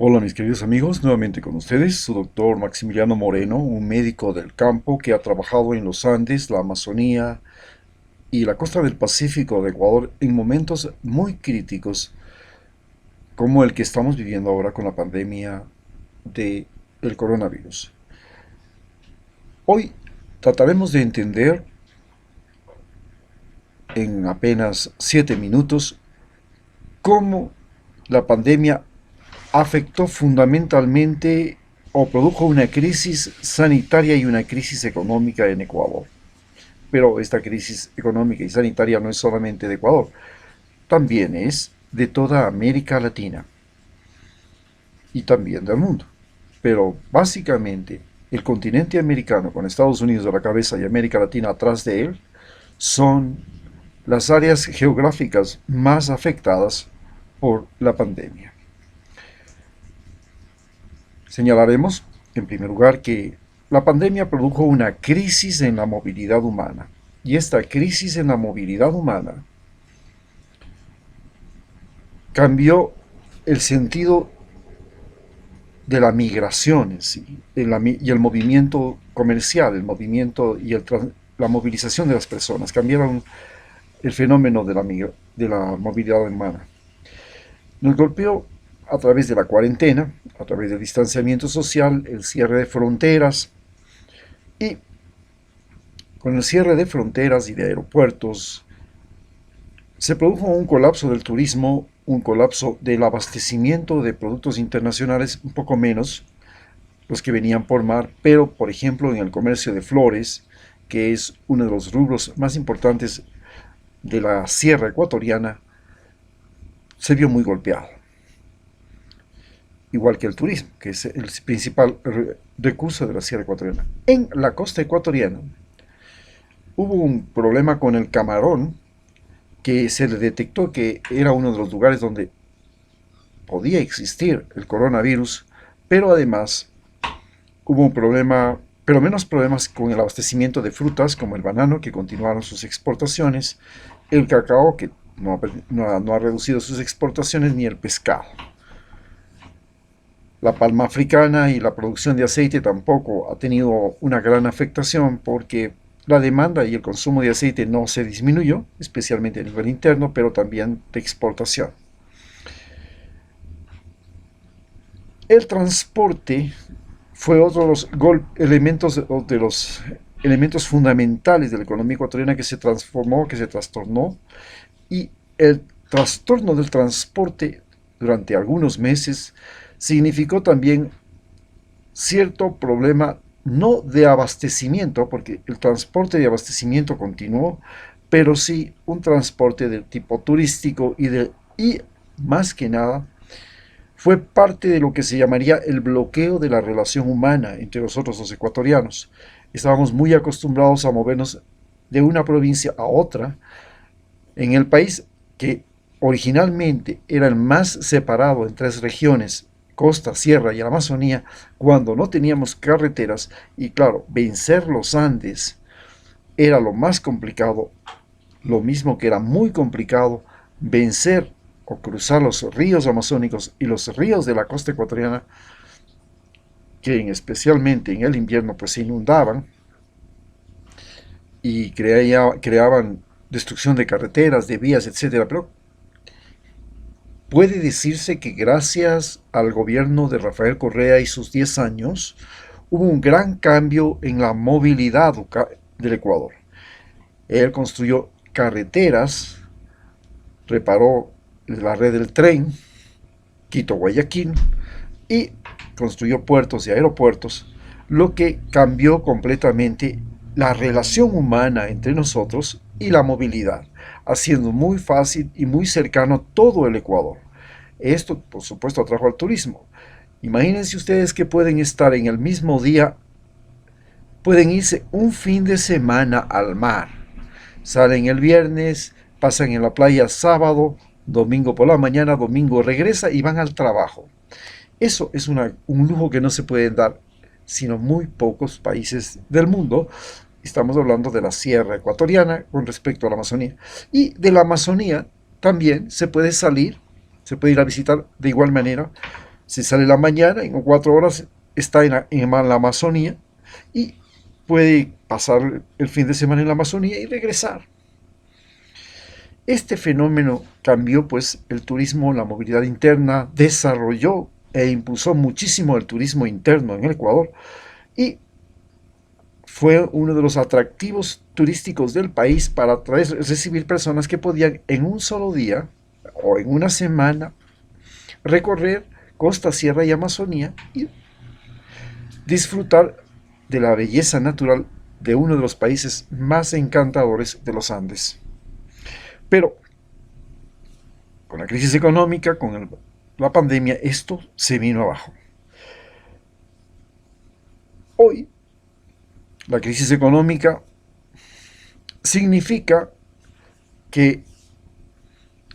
Hola mis queridos amigos, nuevamente con ustedes, su doctor Maximiliano Moreno, un médico del campo que ha trabajado en los Andes, la Amazonía y la costa del Pacífico de Ecuador en momentos muy críticos como el que estamos viviendo ahora con la pandemia del coronavirus. Hoy trataremos de entender en apenas 7 minutos cómo la pandemia afectó fundamentalmente o produjo una crisis sanitaria y una crisis económica en Ecuador. Pero esta crisis económica y sanitaria no es solamente de Ecuador, también es de toda América Latina y también del mundo. Pero básicamente el continente americano, con Estados Unidos a la cabeza y América Latina atrás de él, son las áreas geográficas más afectadas por la pandemia. Señalaremos, en primer lugar, que la pandemia produjo una crisis en la movilidad humana. Y esta crisis en la movilidad humana cambió el sentido de la migración en sí, y el movimiento comercial, el movimiento y la movilización de las personas. Cambiaron el fenómeno de la movilidad humana. Nos golpeó a través de la cuarentena, a través del distanciamiento social, el cierre de fronteras, y con el cierre de fronteras y de aeropuertos, se produjo un colapso del turismo, un colapso del abastecimiento de productos internacionales, un poco menos los que venían por mar, pero por ejemplo en el comercio de flores, que es uno de los rubros más importantes de la sierra ecuatoriana, se vio muy golpeado. Igual que el turismo, que es el principal recurso de la sierra ecuatoriana. En la costa ecuatoriana hubo un problema con el camarón, que se le detectó que era uno de los lugares donde podía existir el coronavirus, pero además hubo un problema, pero menos problemas con el abastecimiento de frutas como el banano, que continuaron sus exportaciones, el cacao, que no ha reducido sus exportaciones, ni el pescado. La palma africana y la producción de aceite tampoco ha tenido una gran afectación porque la demanda y el consumo de aceite no se disminuyó, especialmente a nivel interno, pero también de exportación. El transporte fue otro de los elementos fundamentales de la economía ecuatoriana que se transformó, que se trastornó, y el trastorno del transporte durante algunos meses significó también cierto problema, no de abastecimiento, porque el transporte de abastecimiento continuó, pero sí un transporte de tipo turístico y más que nada fue parte de lo que se llamaría el bloqueo de la relación humana entre nosotros los ecuatorianos. Estábamos muy acostumbrados a movernos de una provincia a otra en el país que originalmente era el más separado en tres regiones, costa, sierra y la Amazonía, cuando no teníamos carreteras. Y claro, vencer los Andes era lo más complicado, lo mismo que era muy complicado vencer o cruzar los ríos amazónicos y los ríos de la costa ecuatoriana, que especialmente en el invierno pues se inundaban y creaban destrucción de carreteras, de vías, etcétera. Pero puede decirse que gracias al gobierno de Rafael Correa y sus 10 años, hubo un gran cambio en la movilidad del Ecuador. Él construyó carreteras, reparó la red del tren, Quito-Guayaquil, y construyó puertos y aeropuertos, lo que cambió completamente la relación humana entre nosotros y la movilidad, haciendo muy fácil y muy cercano todo el Ecuador. Esto, por supuesto, atrajo al turismo. Imagínense ustedes que pueden estar en el mismo día, pueden irse un fin de semana al mar. Salen el viernes, pasan en la playa sábado, domingo por la mañana, domingo regresa y van al trabajo. Eso es un lujo que no se puede dar sino muy pocos países del mundo. Estamos hablando de la sierra ecuatoriana con respecto a la Amazonía. Y de la Amazonía también se puede salir, se puede ir a visitar de igual manera, Se sale en la mañana, en 4 horas está en la Amazonía y puede pasar el fin de semana en la Amazonía y regresar. Este fenómeno cambió pues el turismo, la movilidad interna, desarrolló e impulsó muchísimo el turismo interno en el Ecuador y fue uno de los atractivos turísticos del país para recibir personas que podían en un solo día o en una semana recorrer costa, sierra y Amazonía y disfrutar de la belleza natural de uno de los países más encantadores de los Andes. Pero con la crisis económica, con la pandemia, esto se vino abajo. Hoy, la crisis económica significa que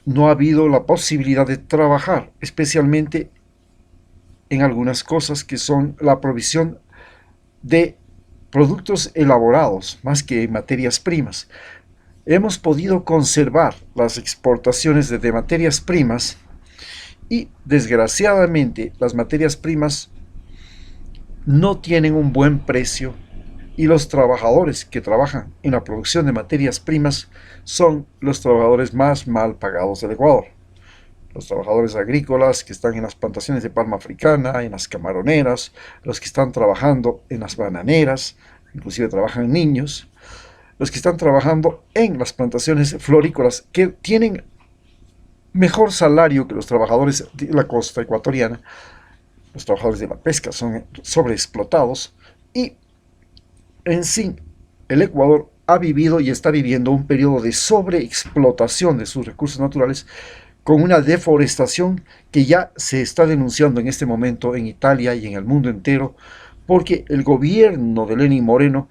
no ha habido la posibilidad de trabajar, especialmente en algunas cosas que son la provisión de productos elaborados, más que materias primas. Hemos podido conservar las exportaciones de materias primas y desgraciadamente las materias primas no tienen un buen precio y los trabajadores que trabajan en la producción de materias primas son los trabajadores más mal pagados del Ecuador. Los trabajadores agrícolas que están en las plantaciones de palma africana, en las camaroneras, los que están trabajando en las bananeras, inclusive trabajan niños, los que están trabajando en las plantaciones florícolas que tienen mejor salario que los trabajadores de la costa ecuatoriana. Los trabajadores de la pesca son sobreexplotados y en sí el Ecuador ha vivido y está viviendo un periodo de sobreexplotación de sus recursos naturales con una deforestación que ya se está denunciando en este momento en Italia y en el mundo entero porque el gobierno de Lenín Moreno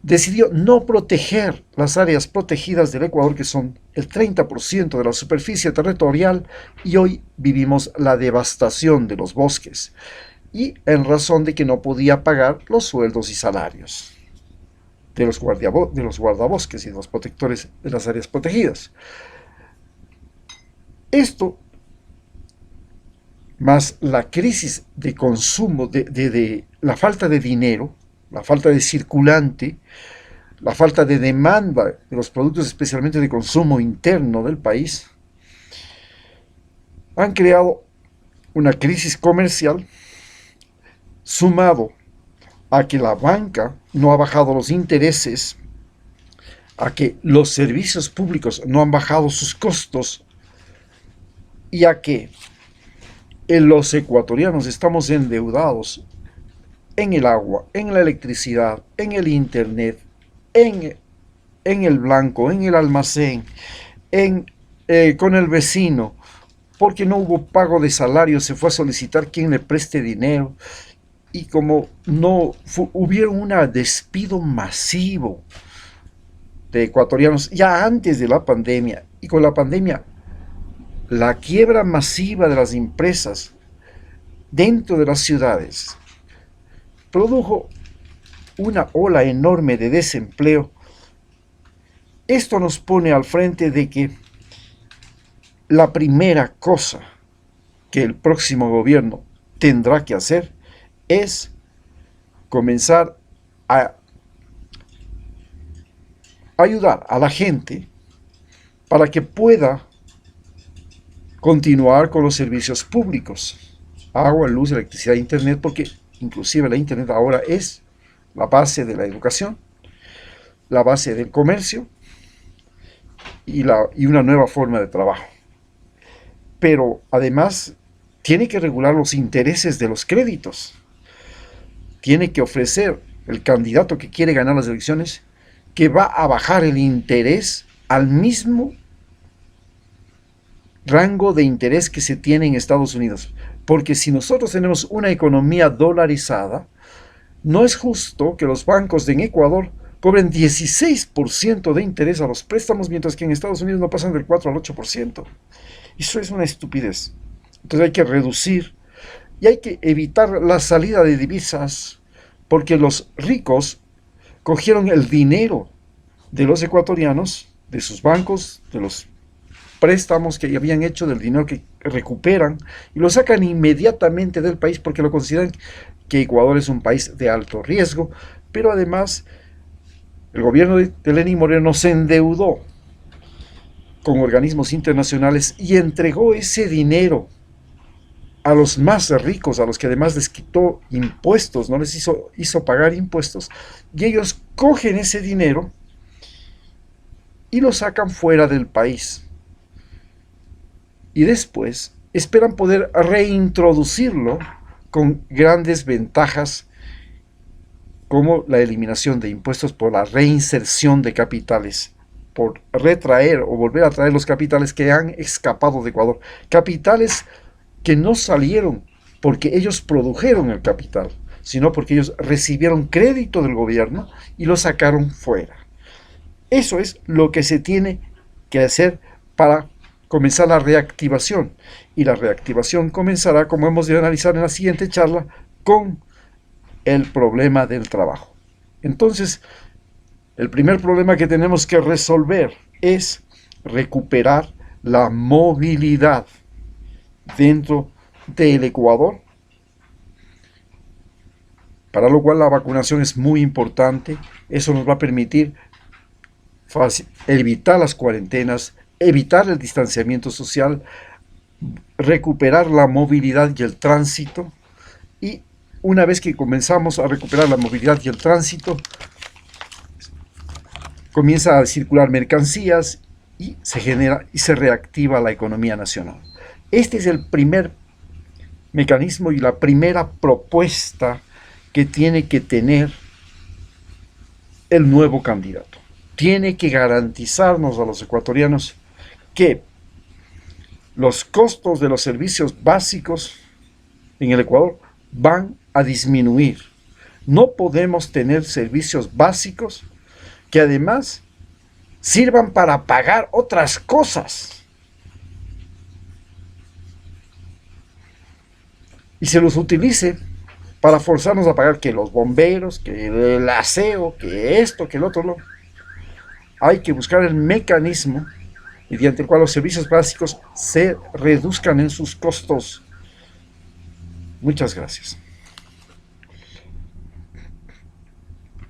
decidió no proteger las áreas protegidas del Ecuador, que son el 30% de la superficie territorial, y hoy vivimos la devastación de los bosques, y en razón de que no podía pagar los sueldos y salarios de los guardabosques y de los protectores de las áreas protegidas. Esto, más la crisis de consumo, de la falta de dinero, la falta de circulante, la falta de demanda de los productos especialmente de consumo interno del país, han creado una crisis comercial sumado a que la banca no ha bajado los intereses, a que los servicios públicos no han bajado sus costos y a que los ecuatorianos estamos endeudados en el agua, en la electricidad, en el internet, en el blanco, en el almacén, con el vecino, porque no hubo pago de salario, se fue a solicitar quien le preste dinero, y como no hubieron un despido masivo de ecuatorianos ya antes de la pandemia, y con la pandemia la quiebra masiva de las empresas dentro de las ciudades produjo una ola enorme de desempleo. Esto nos pone al frente de que la primera cosa que el próximo gobierno tendrá que hacer es comenzar a ayudar a la gente para que pueda continuar con los servicios públicos, agua, luz, electricidad, internet, porque inclusive la internet ahora es la base de la educación, la base del comercio y una nueva forma de trabajo. Pero además tiene que regular los intereses de los créditos. Tiene que ofrecer el candidato que quiere ganar las elecciones que va a bajar el interés al mismo rango de interés que se tiene en Estados Unidos. Porque si nosotros tenemos una economía dolarizada, no es justo que los bancos en Ecuador cobren 16% de interés a los préstamos, mientras que en Estados Unidos no pasan del 4 al 8%. Eso es una estupidez. Entonces hay que reducir y hay que evitar la salida de divisas, porque los ricos cogieron el dinero de los ecuatorianos, de sus bancos, de los préstamos que habían hecho, del dinero que recuperan y lo sacan inmediatamente del país porque lo consideran que Ecuador es un país de alto riesgo, pero además el gobierno de Lenín Moreno se endeudó con organismos internacionales y entregó ese dinero a los más ricos, a los que además les quitó impuestos, no les hizo pagar impuestos, y ellos cogen ese dinero y lo sacan fuera del país. Y después esperan poder reintroducirlo con grandes ventajas como la eliminación de impuestos por la reinserción de capitales, por retraer o volver a traer los capitales que han escapado de Ecuador. Capitales que no salieron porque ellos produjeron el capital, sino porque ellos recibieron crédito del gobierno y lo sacaron fuera. Eso es lo que se tiene que hacer para comenzar la reactivación. Y la reactivación comenzará, como hemos de analizar en la siguiente charla, con el problema del trabajo. Entonces, el primer problema que tenemos que resolver es recuperar la movilidad dentro del Ecuador, para lo cual la vacunación es muy importante. Eso nos va a permitir evitar las cuarentenas, evitar el distanciamiento social, recuperar la movilidad y el tránsito, y una vez que comenzamos a recuperar la movilidad y el tránsito, comienza a circular mercancías y se genera y se reactiva la economía nacional. Este es el primer mecanismo y la primera propuesta que tiene que tener el nuevo candidato. Tiene que garantizarnos a los ecuatorianos que los costos de los servicios básicos en el Ecuador van a disminuir. No podemos tener servicios básicos que además sirvan para pagar otras cosas y se los utilice para forzarnos a pagar que los bomberos, que el aseo, que esto, que el otro. No. Hay que buscar el mecanismo mediante el cual los servicios básicos se reduzcan en sus costos. Muchas gracias.